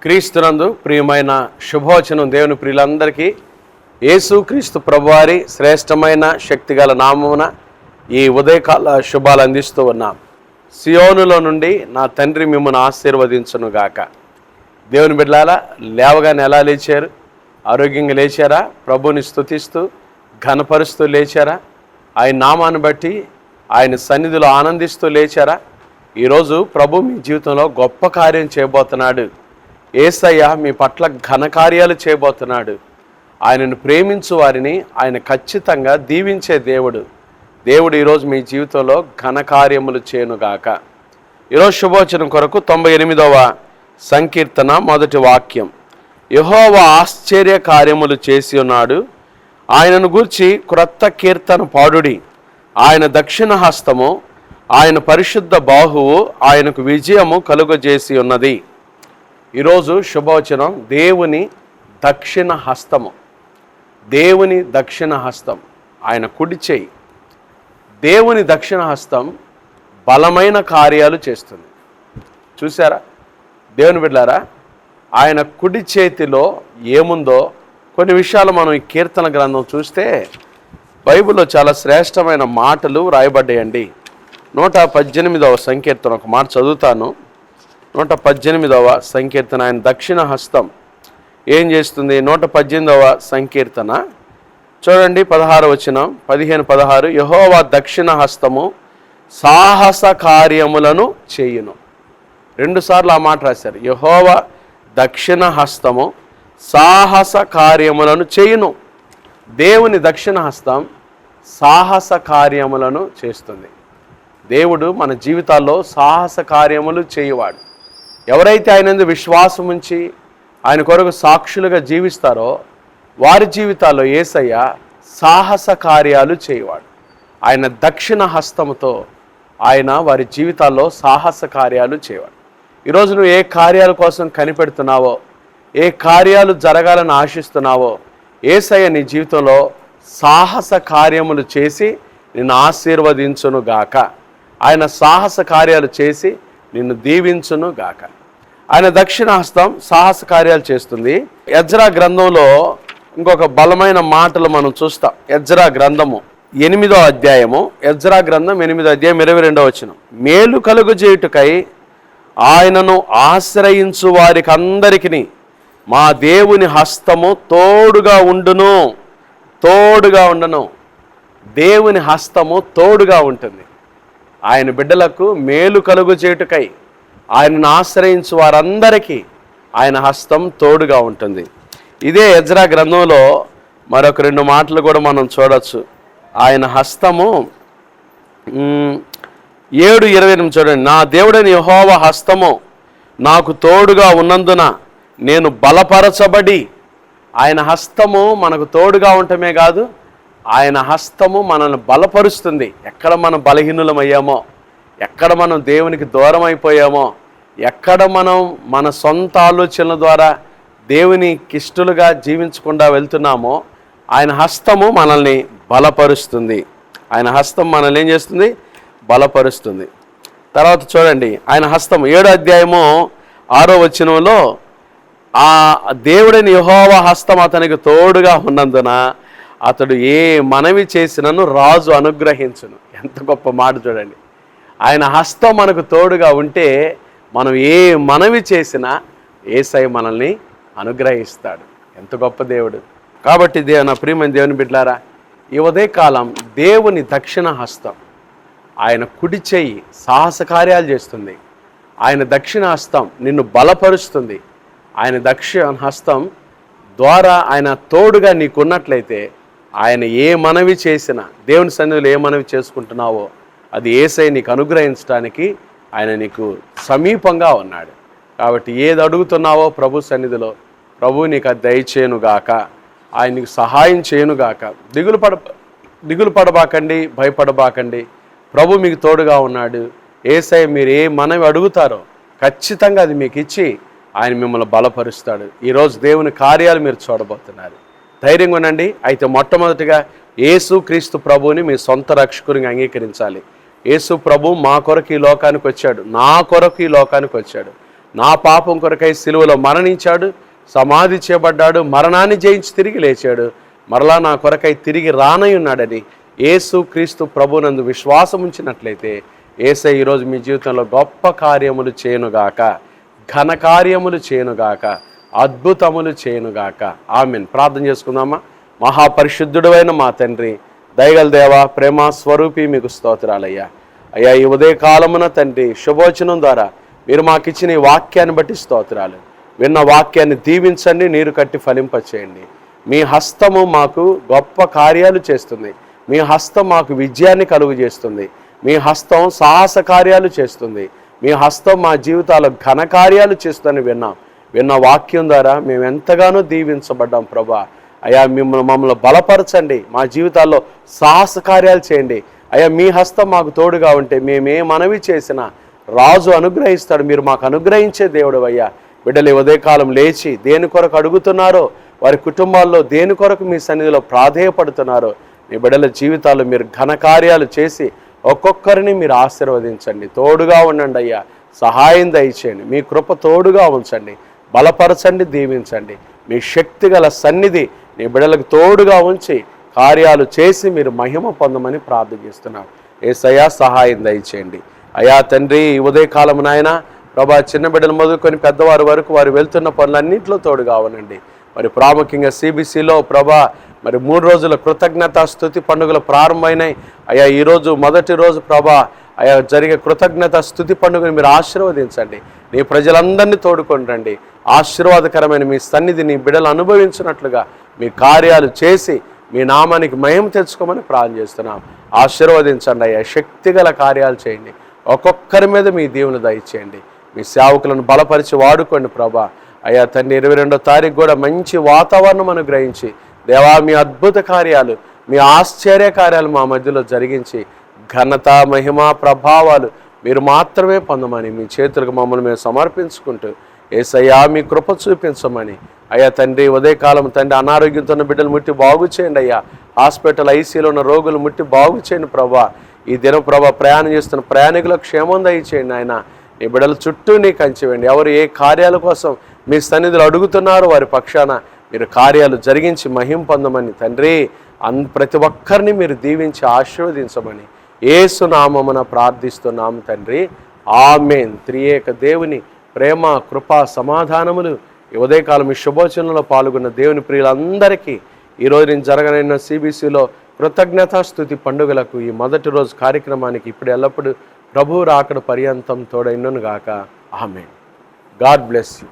క్రీస్తునందు ప్రియమైన శుభవచనం దేవుని ప్రియులందరికీ యేసు క్రీస్తు ప్రభువారి శ్రేష్టమైన శక్తిగల నామమున ఈ ఉదయకాల శుభాలు అందిస్తూ ఉన్నాం. సియోనులో నుండి నా తండ్రి మిమ్మల్ని ఆశీర్వదించునుగాక. దేవుని బిడ్డలారా, లేవగానే ఎలా లేచారు? ఆరోగ్యంగా లేచారా? ప్రభుని స్తుతిస్తూ ఘనపరుస్తూ లేచారా? ఆయన నామాన్ని బట్టి ఆయన సన్నిధిలో ఆనందిస్తూ లేచారా? ఈరోజు ప్రభు మీ జీవితంలో గొప్ప కార్యం చేయబోతున్నాడు. యేసయ్య మీ పట్ల ఘనకార్యాలు చేయబోతున్నాడు. ఆయనను ప్రేమించు వారిని ఆయన ఖచ్చితంగా దీవించే దేవుడు ఈరోజు మీ జీవితంలో ఘనకార్యములు చేయనుగాక. ఈరోజు శుభవచనం కొరకు 98వ సంకీర్తన మొదటి వాక్యం. యెహోవా ఆశ్చర్య కార్యములు చేసి ఉన్నాడు, ఆయనను గూర్చి క్రొత్త కీర్తన పాడుడి. ఆయన దక్షిణ హస్తము, ఆయన పరిశుద్ధ బాహువు ఆయనకు విజయము కలుగజేసి ఉన్నది. ఈరోజు శుభవచనం దేవుని దక్షిణ హస్తము. దేవుని దక్షిణ హస్తం, ఆయన కుడి చేయి. దేవుని దక్షిణ హస్తం బలమైన కార్యాలు చేస్తుంది. చూసారా దేవుని బిడ్డలారా? ఆయన కుడి చేతిలో ఏముందో కొన్ని విషయాలు మనం ఈ కీర్తన గ్రంథం చూస్తే బైబిల్లో చాలా శ్రేష్టమైన మాటలు రాయబడ్డాయండి. 118వ సంకీర్తన ఒక మాట చదువుతాను. 118వ సంకీర్తన, ఆయన దక్షిణ హస్తం ఏం చేస్తుంది? 118వ సంకీర్తన చూడండి, 16 వచనం, 15-16. యెహోవా దక్షిణ హస్తము సాహస కార్యములను చేయును. 2 సార్లు ఆ మాట రాశారు. యెహోవా దక్షిణ హస్తము సాహస కార్యములను చేయును. దేవుని దక్షిణ హస్తం సాహస కార్యములను చేస్తుంది. దేవుడు మన జీవితాల్లో సాహస కార్యములు చేయువాడు. ఎవరైతే ఆయన విశ్వాసం ఉంచి ఆయన కొరకు సాక్షులుగా జీవిస్తారో వారి జీవితాల్లో యేసయ్య సాహస కార్యాలు చేయువాడు. ఆయన దక్షిణ హస్తముతో ఆయన వారి జీవితాల్లో సాహస కార్యాలు చేయవాడు. ఈరోజు నువ్వు ఏ కార్యాల కోసం కనిపెడుతున్నావో, ఏ కార్యాలు జరగాలని ఆశిస్తున్నావో, యేసయ్య నీ జీవితంలో సాహస కార్యములు చేసి నిన్ను ఆశీర్వదించునుగాక. ఆయన సాహస కార్యాలు చేసి నిన్ను దీవించునుగాక. ఆయన దక్షిణ హస్తం సాహస కార్యాలు చేస్తుంది. ఎజ్రా గ్రంథంలో ఇంకొక బలమైన మాటలు మనం చూస్తాం. ఎజ్రా గ్రంథము 8వ అధ్యాయము, ఎజ్రా గ్రంథం 8వ అధ్యాయం 22వ వచనం. మేలు కలుగజేయుటకై ఆయనను ఆశ్రయించు వారికి అందరికీ మా దేవుని హస్తము తోడుగా ఉండును. దేవుని హస్తము తోడుగా ఉంటుంది. ఆయన బిడ్డలకు మేలు కలుగజేయుటకై ఆయనను ఆశ్రయించు వారందరికీ ఆయన హస్తం తోడుగా ఉంటుంది. ఇదే ఎజ్రా గ్రంథంలో మరొక 2 మాటలు కూడా మనం చూడవచ్చు. ఆయన హస్తము 7:28 చూడండి. నా దేవుడైన యెహోవా హస్తము నాకు తోడుగా ఉన్నందున నేను బలపరచబడి. ఆయన హస్తము మనకు తోడుగా ఉండటమే కాదు, ఆయన హస్తము మనల్ని బలపరుస్తుంది. ఎక్కడ మనం బలహీనులమయ్యామో, ఎక్కడ మనం దేవునికి దూరం అయిపోయామో, ఎక్కడ మనం మన సొంత ఆలోచనల ద్వారా దేవునికి ఇష్టలుగా జీవించకుండా వెళ్తున్నామో, ఆయన హస్తము మనల్ని బలపరుస్తుంది. ఆయన హస్తం మనల్ని ఏం చేస్తుంది? బలపరుస్తుంది. తర్వాత చూడండి, ఆయన హస్తం 7వ అధ్యాయము 6వ వచనంలో ఆ దేవుడైన యెహోవా హస్తం అతనికి తోడుగా ఉన్నందున అతడు ఏ మనవి చేసినను రాజు అనుగ్రహించును. ఎంత గొప్ప మాట చూడండి. ఆయన హస్తం మనకు తోడుగా ఉంటే మనం ఏ మనవి చేసినా యేసయ్య మనల్ని అనుగ్రహిస్తాడు. ఎంత గొప్ప దేవుడు. కాబట్టి నా ప్రియమైన దేవుని బిడ్డలారా, ఈ ఉదయకాలం దేవుని దక్షిణ హస్తం, ఆయన కుడి చెయ్యి సాహస కార్యాలు చేస్తుంది. ఆయన దక్షిణ హస్తం నిన్ను బలపరుస్తుంది. ఆయన దక్షిణ హస్తం ద్వారా ఆయన తోడుగా నీకున్నట్లయితే ఆయన ఏ మనవి చేసినా, దేవుని సన్నిధిలో ఏ మనవి చేసుకుంటున్నావో అది యేసయ్య నీకు అనుగ్రహించడానికి ఆయన నీకు సమీపంగా ఉన్నాడు. కాబట్టి ఏది అడుగుతున్నావో ప్రభు సన్నిధిలో ప్రభు నీకు అది దయచేయునుగాక, ఆయన నీకు సహాయం చేయునుగాక. దిగులు పడబాకండి, భయపడబాకండి. ప్రభు మీకు తోడుగా ఉన్నాడు. యేసయ్య మీరు ఏ మనవి అడుగుతారో ఖచ్చితంగా అది మీకు ఇచ్చి ఆయన మిమ్మల్ని బలపరుస్తాడు. ఈరోజు దేవుని కార్యాలు మీరు చూడబోతున్నారు. ధైర్యంగా ఉండండి. అయితే మొట్టమొదటిగా యేసు క్రీస్తు ప్రభువుని మీ సొంత రక్షకునిగా అంగీకరించాలి. యేసు ప్రభు మా కొరకు ఈ లోకానికి వచ్చాడు, నా కొరకు ఈ లోకానికి వచ్చాడు. నా పాపం కొరకై సిలువలో మరణించాడు, సమాధి చేయబడ్డాడు, మరణాన్ని జయించి తిరిగి లేచాడు, మరలా నా కొరకై తిరిగి రానయ్యున్నాడని యేసు క్రీస్తు ప్రభునందు విశ్వాసం ఉంచినట్లయితే యేసయ్య ఈరోజు మీ జీవితంలో గొప్ప కార్యములు చేయనుగాక, ఘన కార్యములు చేయనుగాక, అద్భుతములు చేయనుగాక. ఆమెన్. ప్రార్థన చేసుకుందామా. మహాపరిశుద్ధుడైన మా తండ్రి, దయగల దేవా, ప్రేమ స్వరూపి, మీకు స్తోత్రాలయ్యా. అయ్యా, ఈ ఉదయకాలమున తండ్రి శుభవచనం ద్వారా మీరు మాకిచ్చిన ఈ వాక్యాన్ని బట్టి స్తోత్రాలు. విన్న వాక్యాన్ని దీవించండి, నీరు కట్టి ఫలింపచేయండి. మీ హస్తము మాకు గొప్ప కార్యాలు చేస్తుంది. మీ హస్తం మాకు విజయాన్ని కలుగు చేస్తుంది. మీ హస్తం సాహస కార్యాలు చేస్తుంది. మీ హస్తం మా జీవితాల్లో ఘన కార్యాలు చేస్తుందని విన్న వాక్యం ద్వారా మేము ఎంతగానో దీవించబడ్డాం ప్రభా. అయ్యా, మమ్మల్ని బలపరచండి, మా జీవితాల్లో సాహస కార్యాలు చేయండి. అయ్యా, మీ హస్తం మాకు తోడుగా ఉంటే మేమే మనవి చేసినా రాజు అనుగ్రహిస్తాడు. మీరు మాకు అనుగ్రహించే దేవుడు అయ్యా. బిడ్డలు ఉదయకాలం లేచి దేని కొరకు అడుగుతున్నారో, వారి కుటుంబాల్లో దేని కొరకు మీ సన్నిధిలో ప్రాధేయపడుతున్నారో, మీ బిడ్డల జీవితాల్లో మీరు ఘనకార్యాలు చేసి ఒక్కొక్కరిని మీరు ఆశీర్వదించండి. తోడుగా ఉండండి అయ్యా, సహాయం దయచేయండి. మీ కృప తోడుగా ఉంచండి, బలపరచండి, దీవించండి. మీ శక్తి గల సన్నిధి నీ బిడ్డలకు తోడుగా ఉంచి కార్యాలు చేసి మీరు మహిమ పొందమని ప్రార్థిస్తున్నాను. యేసయ్యా, సహాయం దయచేయండి. అయ్యా తండ్రి, ఈ ఉదయకాలం నాయన ప్రభా, చిన్న బిడ్డలు మొదలుకొని పెద్దవారి వరకు వారు వెళ్తున్న పనులన్నింటిలో తోడుగా ఉండండి. మరి ప్రాముఖ్యంగా CBCలో ప్రభా, మరి 3 రోజుల కృతజ్ఞత స్తుతి పండుగలు ప్రారంభమైనాయి. అయ్యా, ఈరోజు మొదటి రోజు ప్రభా, అయ్యా జరిగే కృతజ్ఞత స్తుతి పండుగను మీరు ఆశీర్వదించండి. నీ ప్రజలందరినీ తోడుకొని రండి. ఆశీర్వాదకరమైన మీ సన్నిధి నీ బిడ్డలు అనుభవించినట్లుగా మీ కార్యాలు చేసి మీ నామానికి మహిమ తెచ్చుకోమని ప్రార్థన చేస్తున్నాం. ఆశీర్వదించండి అయ్యా, శక్తిగల కార్యాలు చేయండి. ఒక్కొక్కరి మీద మీ దీవెన దయచేయండి. మీ సేవకులను బలపరిచి వాడుకోండి ప్రభా. అయ్యా తండ్రి, 22వ తారీఖు కూడా మంచి వాతావరణం అనుగ్రహించి దేవా, మీ అద్భుత కార్యాలు, మీ ఆశ్చర్య కార్యాలు మా మధ్యలో జరిగించి ఘనత, మహిమ, ప్రభావాలు మీరు మాత్రమే పొందమని మీ చేతులకు మమ్మల్ని మేము సమర్పించుకుంటూ యేసయ్యా, మీ కృప చూపించమని అయ్యా తండ్రి, ఉదయకాలం తండ్రి అనారోగ్యంతో ఉన్న బిడ్డలు ముట్టి బాగు చేయండి అయ్యా. హాస్పిటల్ ICUలో ఉన్న రోగులు ముట్టి బాగు చేయండి ప్రభా. ఈ దినం ప్రభా, ప్రయాణం చేస్తున్న ప్రయాణికులకు క్షేమం దయచేయండి ఆయన. నీ బిడ్డల చుట్టూ నీ కంచివేయండి. ఎవరు ఏ కార్యాల కోసం మీ సన్నిధిలో అడుగుతున్నారో వారి పక్షాన మీరు కార్యాలు జరిగించి మహిమ పొందమని తండ్రి, ప్రతి ఒక్కరిని మీరు దీవించి ఆశీర్వదించమని యేసు నామమున ప్రార్థిస్తున్నాము తండ్రి. ఆమేన్. త్రియేక దేవుని ప్రేమ, కృప, సమాధానములు ఈ ఉదయకాలం ఈ శుభోచనలో పాల్గొన్న దేవుని ప్రియులందరికీ ఈరోజు నేను జరగనైన CBCలో కృతజ్ఞతా స్తుతి పండుగలకు ఈ మొదటి రోజు కార్యక్రమానికి ఇప్పుడు ఎల్లప్పుడూ ప్రభువు రాకడ పర్యంతం తోడైనను గాక. ఆమేన్. God bless you.